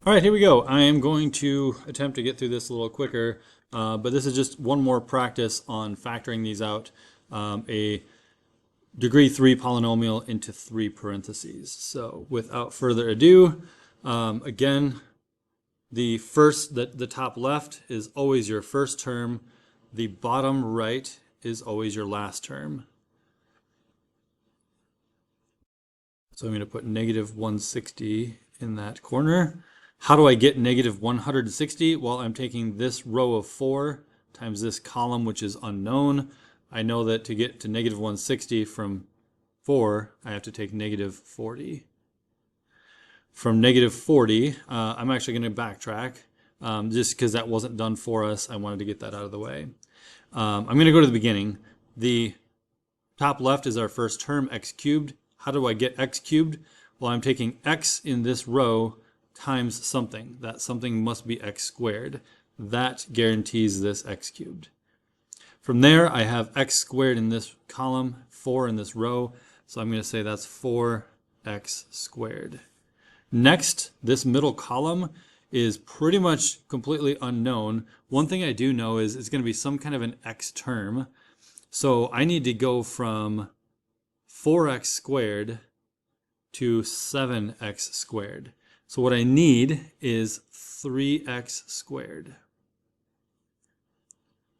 All right, here we go. I am going to attempt to get through this a little quicker, but this is just one more practice on factoring these out. A degree 3 polynomial into 3 parentheses. So without further ado, again, the top left is always your first term. The bottom right is always your last term. So I'm going to put negative 160 in that corner. How do I get negative 160? Well, I'm taking this row of 4 times this column, which is unknown. I know that to get to negative 160 from 4, I have to take negative 40. From negative 40, I'm actually going to backtrack just because that wasn't done for us. I wanted to get that out of the way. I'm going to go to the beginning. The top left is our first term, x cubed. How do I get x cubed? Well, I'm taking x in this row times something. That something must be x squared. That guarantees this x cubed. From there, I have x squared in this column, 4 in this row. So I'm going to say that's 4x squared. Next, this middle column is pretty much completely unknown. One thing I do know is it's going to be some kind of an x term. So I need to go from 4x squared to 7x squared. So what I need is 3x squared.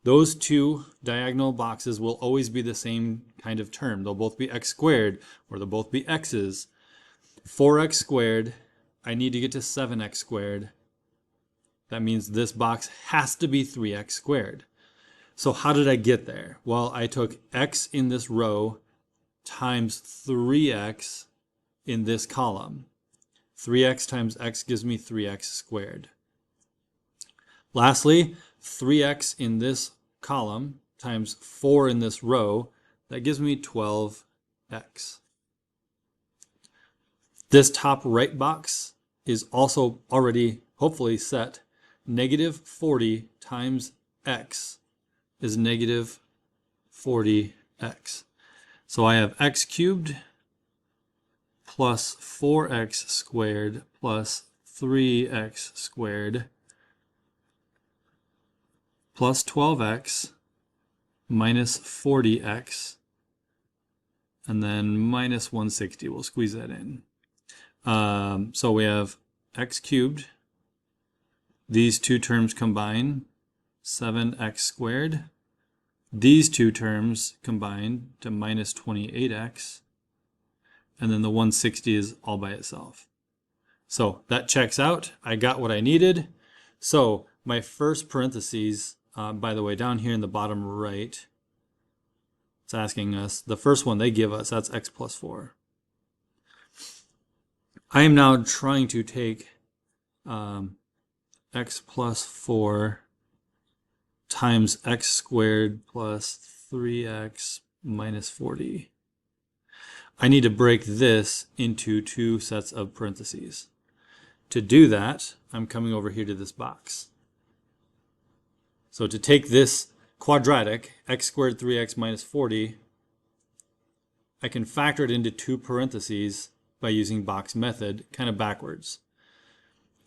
Those two diagonal boxes will always be the same kind of term. They'll both be x squared, or they'll both be x's. 4x squared, I need to get to 7x squared. That means this box has to be 3x squared. So how did I get there? Well, I took x in this row times 3x in this column. 3x times x gives me 3x squared. Lastly, 3x in this column times 4 in this row, that gives me 12x. This top right box is also already hopefully set. Negative 40 times x is negative 40x. So I have x cubed plus 4x squared plus 3x squared plus 12x minus 40x, and then minus 160. We'll squeeze that in. So we have x cubed. These two terms combine, 7x squared. These two terms combine to minus 28x. And then the 160 is all by itself. So that checks out. I got what I needed. So my first parentheses, by the way, down here in the bottom right, it's asking us, the first one they give us, that's x plus 4. I am now trying to take x plus 4 times x squared plus 3x minus 40. I need to break this into 2 sets of parentheses. To do that, I'm coming over here to this box. So to take this quadratic, x squared 3x minus 40, I can factor it into 2 parentheses by using box method, kind of backwards.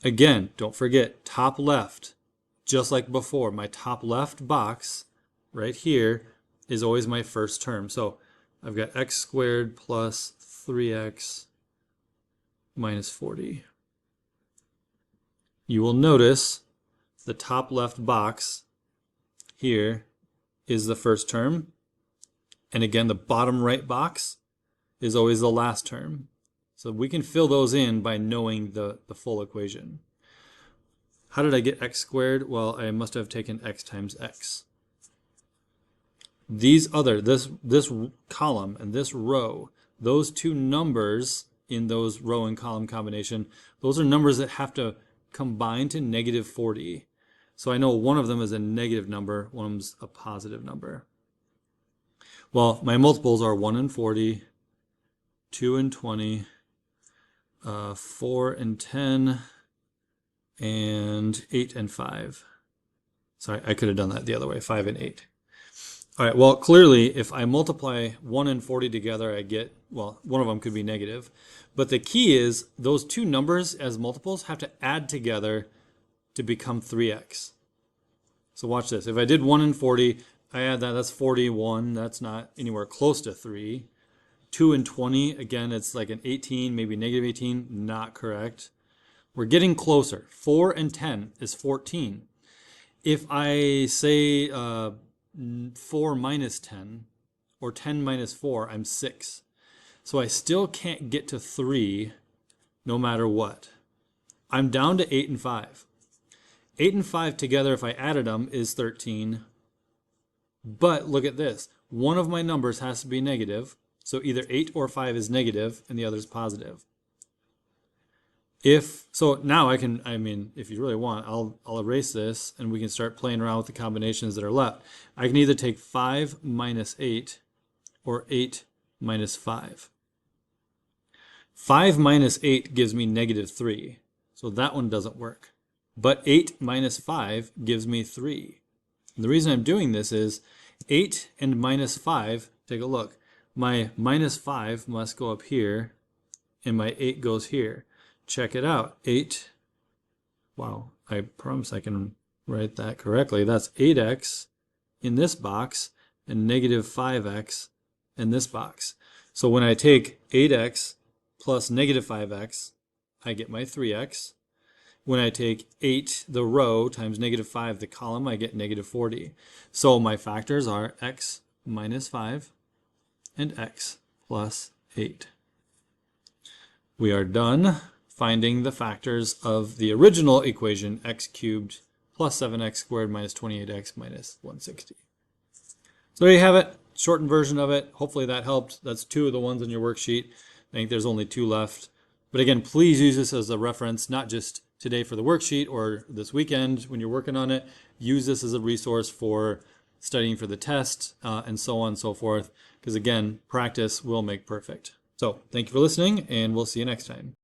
Again, don't forget, top left, just like before, my top left box right here is always my first term. So I've got x squared plus 3x minus 40. You will notice the top left box here is the first term. And again, the bottom right box is always the last term. So we can fill those in by knowing the full equation. How did I get x squared? Well, I must have taken x times x. This column and this row, those two numbers in those row and column combination, those are numbers that have to combine to negative 40. So I know one of them is a negative number, one of them is a positive number. Well, my multiples are 1 and 40, 2 and 20, 4 and 10, and 8 and 5. Sorry, I could have done that the other way, 5 and 8. All right, well, clearly, if I multiply 1 and 40 together, I get well, one of them could be negative. But the key is those two numbers as multiples have to add together to become 3x. So watch this. If I did 1 and 40, I add that, that's 41. That's not anywhere close to 3. 2 and 20, again, it's like an 18, maybe negative 18. Not correct. We're getting closer. 4 and 10 is 14. If I say 4 minus 10 or 10 minus 4, I'm 6. So I still can't get to 3 no matter what. I'm down to 8 and 5. 8 and 5 together, if I added them, is 13. But look at this. One of my numbers has to be negative. So either 8 or 5 is negative and the other is positive. So now if you really want, I'll erase this and we can start playing around with the combinations that are left. I can either take 5 minus 8 or 8 minus 5. 5 minus 8 gives me negative 3. So that one doesn't work. But 8 minus 5 gives me 3. And the reason I'm doing this is 8 and minus 5, take a look. My minus 5 must go up here and my 8 goes here. Check it out. 8, wow, I promise I can write that correctly. That's 8x in this box and negative 5x in this box. So when I take 8x plus negative 5x, I get my 3x. When I take 8, the row, times negative 5, the column, I get negative 40. So my factors are x minus 5 and x plus 8. We are done finding the factors of the original equation, x cubed plus 7x squared minus 28x minus 160. So there you have it, shortened version of it. Hopefully that helped. That's 2 of the ones in your worksheet. I think there's only 2 left. But again, please use this as a reference, not just today for the worksheet or this weekend when you're working on it. Use this as a resource for studying for the test and so on and so forth. Because again, practice will make perfect. So thank you for listening and we'll see you next time.